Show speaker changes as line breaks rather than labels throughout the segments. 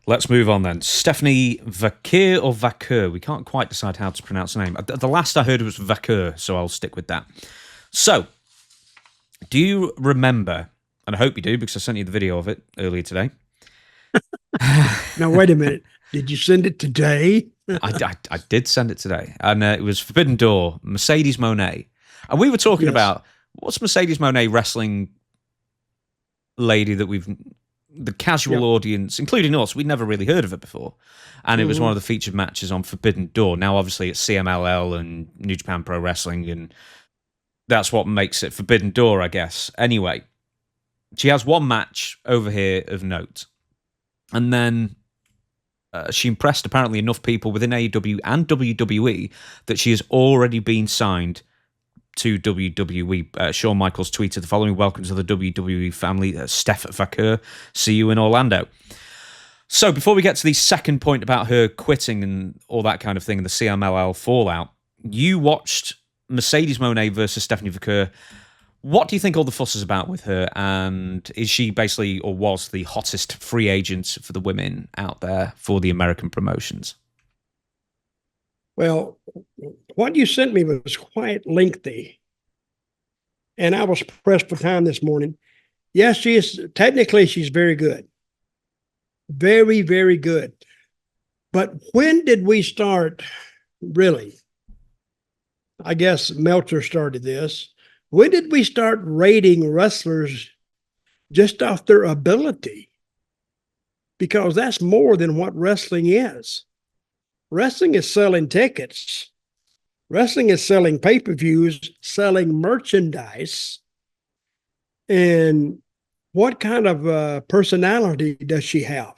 Let's move on then. Stephanie Vaquer or Vaquer? We can't quite decide how to pronounce the name. The last I heard was Vaquer, so I'll stick with that. So, do you remember, and I hope you do because I sent you the video of it earlier today.
Now, wait a minute. Did you send it today?
I did send it today. And it was Forbidden Door, Mercedes Moné. And we were talking about, what's Mercedes Moné wrestling lady that the casual audience, including us, we'd never really heard of it before. And it was one of the featured matches on Forbidden Door. Now, obviously, it's CMLL and New Japan Pro Wrestling, and that's what makes it Forbidden Door, I guess. Anyway, she has one match over here of note. And then she impressed apparently enough people within AEW and WWE that she has already been signed to WWE. Shawn Michaels tweeted the following: "Welcome to the WWE family, Steph Vaquer. See you in Orlando." So before we get to the second point about her quitting and all that kind of thing and the CMLL fallout, you watched Mercedes Moné versus Stephanie Vaquer. What do you think all the fuss is about with her? And is she basically, or was the hottest free agent for the women out there for the American promotions?
Well, what you sent me was quite lengthy. And I was pressed for time this morning. Yes, technically she's very good. Very, very good. But when did we start, really? I guess Meltzer started this. When did we start rating wrestlers just off their ability? Because that's more than what wrestling is. Wrestling is selling tickets. Wrestling is selling pay-per-views, selling merchandise. And what kind of personality does she have?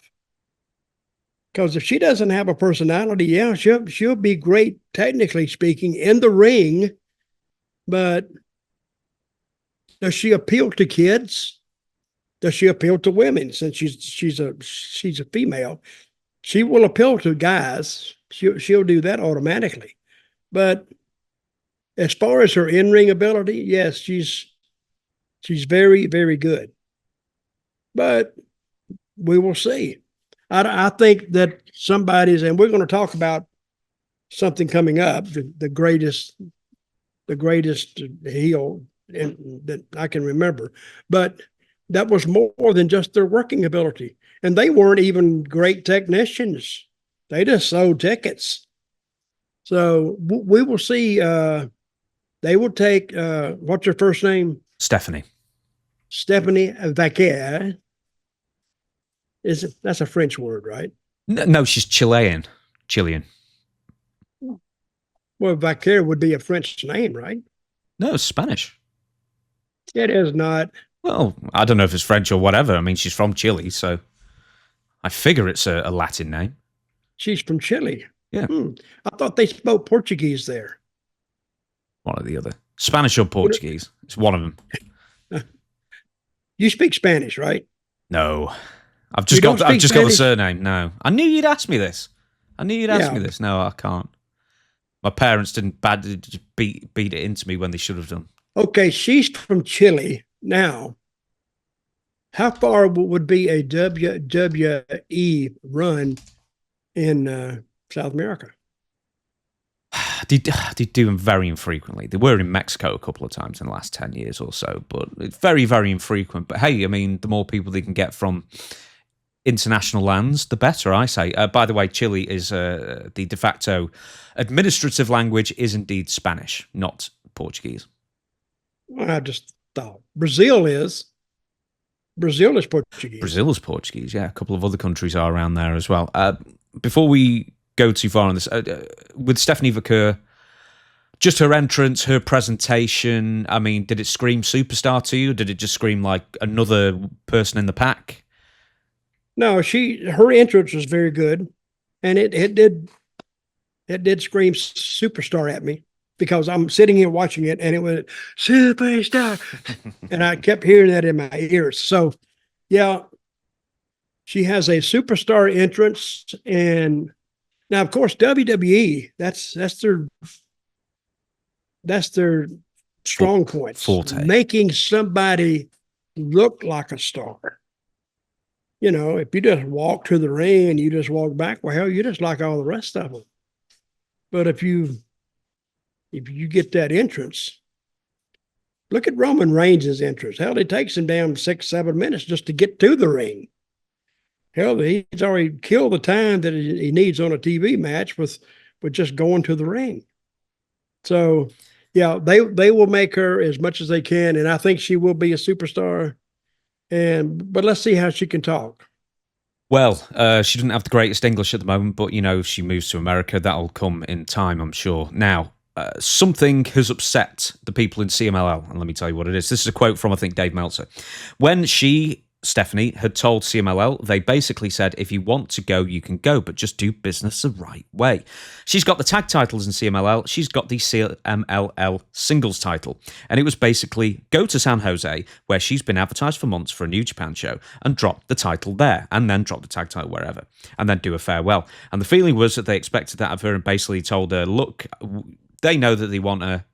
Because if she doesn't have a personality, yeah, she'll be great, technically speaking, in the ring, but does she appeal to kids? Does she appeal to women? Since she's a female, she will appeal to guys. She'll do that automatically. But as far as her in-ring ability, yes, she's very, very good. But we will see. I think that somebody's, and we're going to talk about something coming up, the greatest heel that I can remember. But that was more than just their working ability. And they weren't even great technicians. They just sold tickets. So we will see. They will take, what's her first name?
Stephanie
Vaquer. That's a French word, right?
No, she's Chilean.
Well, Vaquer would be a French name, right?
No, it's Spanish.
It is not.
Well, I don't know if it's French or whatever. I mean, she's from Chile, so I figure it's a Latin name.
She's from Chile.
Yeah.
I thought they spoke Portuguese there.
One or the other. Spanish or Portuguese. It's one of them.
You speak Spanish, right?
No. I've just got the surname. No. I knew you'd ask me this. No, I can't. My parents didn't beat it into me when they should have done.
Okay, she's from Chile. Now, how far would be a WWE run in South America?
They do them very infrequently. They were in Mexico a couple of times in the last 10 years or so, but it's very, very infrequent. But hey, I mean, the more people they can get from international lands, the better, I say. By the way, Chile is the de facto administrative language is indeed Spanish, not Portuguese.
Well, I just thought Brazil is Portuguese.
Brazil is Portuguese, yeah. A couple of other countries are around there as well. Before we go too far on this, with Stephanie Vaquer, just her entrance, her presentation, I mean, did it scream superstar to you? Did it just scream like another person in the pack?
No, her entrance was very good, and it did scream superstar at me, because I'm sitting here watching it and it was superstar. And I kept hearing that in my ears. So yeah, she has a superstar entrance. And now, of course, WWE, that's their strong point.
Forte.
Making somebody look like a star. if you just walk to the ring and you just walk back, well, hell, you just like all the rest of them. But if you get that entrance, look at Roman Reigns' entrance. Hell, it takes him down 6-7 minutes just to get to the ring. Hell, he's already killed the time that he needs on a TV match with just going to the ring. So, yeah, they will make her as much as they can, and I think she will be a superstar. But let's see how she can talk.
Well, she doesn't have the greatest English at the moment, but, if she moves to America, that'll come in time, I'm sure. Now, something has upset the people in CMLL, and let me tell you what it is. This is a quote from, I think, Dave Meltzer. When Stephanie, had told CMLL, they basically said, if you want to go, you can go, but just do business the right way. She's got the tag titles in CMLL. She's got the CMLL singles title. And it was basically go to San Jose, where she's been advertised for months for a New Japan show, and drop the title there, and then drop the tag title wherever, and then do a farewell. And the feeling was that they expected that of her and basically told her, look, they know that they want a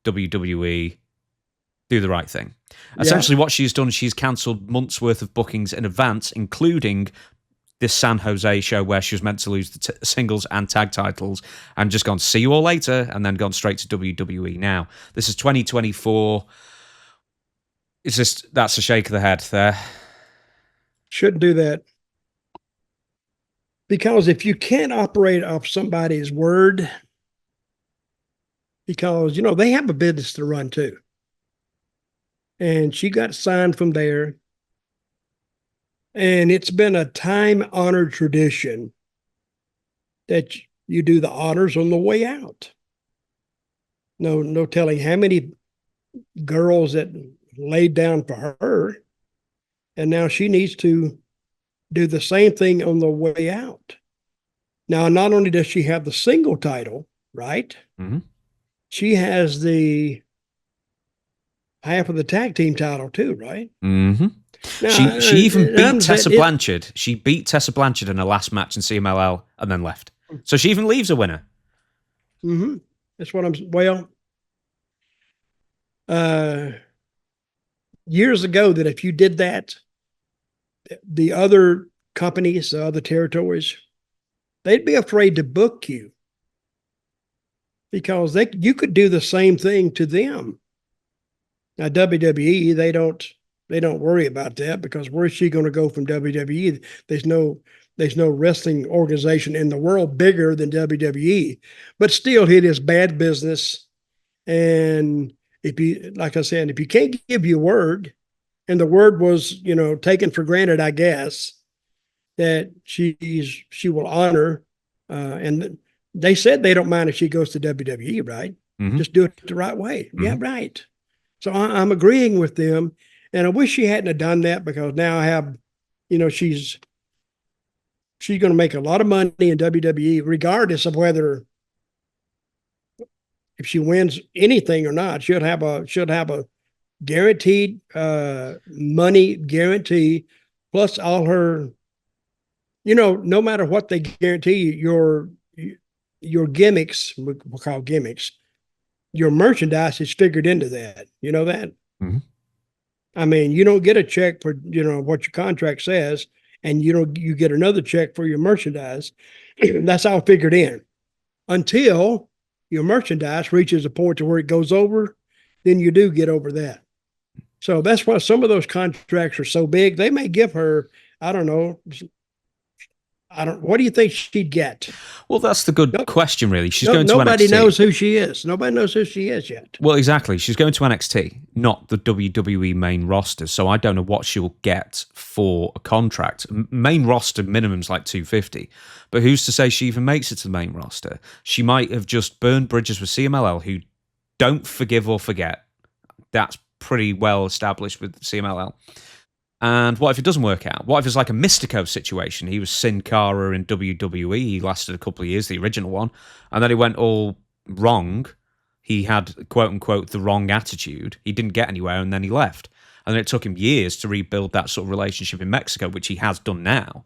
WWE, do the right thing. Essentially, what she's done, she's cancelled months' worth of bookings in advance, including this San Jose show where she was meant to lose the singles and tag titles, and just gone, see you all later, and then gone straight to WWE now. This is 2024. It's just, that's a shake of the head there.
Shouldn't do that. Because if you can't operate off somebody's word, because, they have a business to run too. And she got signed from there. And it's been a time-honored tradition that you do the honors on the way out. No telling how many girls that laid down for her, and now she needs to do the same thing on the way out. Now, not only does she have the single title, right?
Mm-hmm.
She has the half of the tag team title too, right?
Mm-hmm. Now, she even beat Tessa Blanchard. She beat Tessa Blanchard in her last match in CMLL and then left. So she even leaves a winner.
Mm-hmm. That's what years ago, that if you did that, the other companies, the other territories, they'd be afraid to book you because you could do the same thing to them. Now, WWE, they don't worry about that, because where's she going to go from WWE? There's no wrestling organization in the world bigger than WWE, but still it is bad business. And like I said, if you can't give your word, and the word was, taken for granted, I guess, that she will honor, and they said they don't mind if she goes to WWE, right?
Mm-hmm.
Just do it the right way.
Mm-hmm.
Yeah, right. So I'm agreeing with them, and I wish she hadn't have done that, because now I have, she's going to make a lot of money in WWE, regardless of whether, if she wins anything or not. She'll have a guaranteed money guarantee, plus all her, no matter what they guarantee you, your gimmicks, we'll call gimmicks, your merchandise is figured into that. You know that?
Mm-hmm.
I mean, you don't get a check for, what your contract says, and you get another check for your merchandise. That's all figured in until your merchandise reaches a point to where it goes over, then you do get over that. So that's why some of those contracts are so big. They may give her, I don't know, what do you think she'd get?
Well, that's the good question, really. She's going to NXT.
Nobody knows who she is. Nobody knows who she is yet.
Well, exactly. She's going to NXT, not the WWE main roster. So I don't know what she'll get for a contract. Main roster minimum's like $250. But who's to say she even makes it to the main roster? She might have just burned bridges with CMLL, who don't forgive or forget. That's pretty well established with CMLL. And what if it doesn't work out? What if it's like a Mystico situation? He was Sin Cara in WWE. He lasted a couple of years, the original one. And then it went all wrong. He had, quote unquote, the wrong attitude. He didn't get anywhere, and then he left. And then it took him years to rebuild that sort of relationship in Mexico, which he has done now.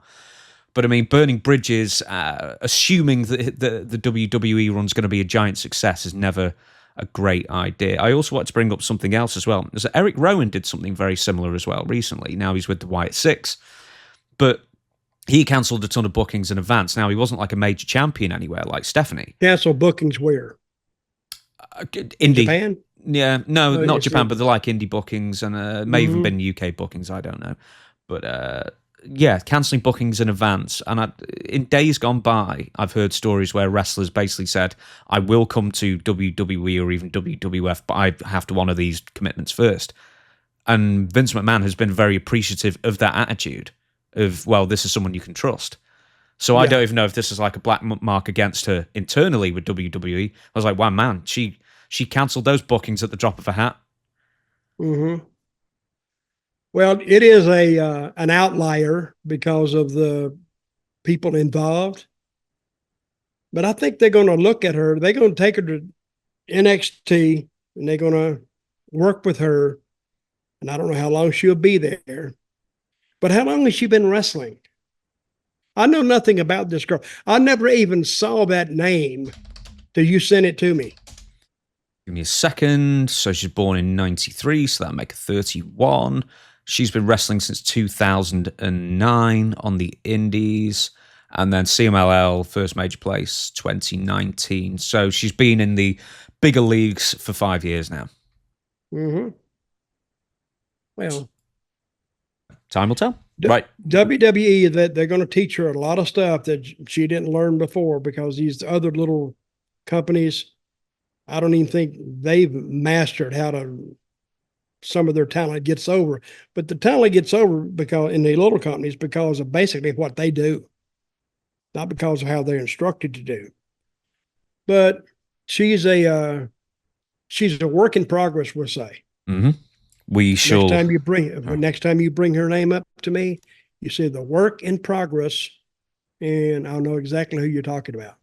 But I mean, burning bridges, assuming that the WWE run's going to be a giant success is never a great idea. I also want to bring up something else as well. Eric Rowan did something very similar as well recently. Now he's with the Wyatt Six. but he cancelled a ton of bookings in advance. Now, he wasn't like a major champion anywhere like Stephanie.
Cancel bookings where?
Indie.
Japan?
Yeah, no,
Oh,
not Japan,
it?
but they're like indie bookings, and may even been UK bookings. I don't know, but yeah, cancelling bookings in advance. And in days gone by, I've heard stories where wrestlers basically said, "I will come to WWE or even WWF, but I have to honour these commitments first." And Vince McMahon has been very appreciative of that attitude of, well, this is someone you can trust. So I don't even know if this is like a black mark against her internally with WWE. I was like, wow, man, she cancelled those bookings at the drop of a hat.
Mm-hmm. Well, it is an outlier because of the people involved. But I think they're going to look at her. They're going to take her to NXT and they're going to work with her. And I don't know how long she'll be there. But how long has she been wrestling? I know nothing about this girl. I never even saw that name till you sent it to me.
Give me a second. So she's born in 93, so that'll make her 31. She's been wrestling since 2009 on the indies. And then CMLL, first major place, 2019. So she's been in the bigger leagues for 5 years now.
Mm-hmm. Well,
time will tell. Right.
WWE, that they're going to teach her a lot of stuff that she didn't learn before because these other little companies, I don't even think they've mastered how to, some of their talent gets over. But the talent gets over because in the little companies because of basically what they do, not because of how they're instructed to do. But she's a work in progress, we'll say.
Mm-hmm. We shall.
Next time you bring her name up to me, you say the work in progress, and I'll know exactly who you're talking about.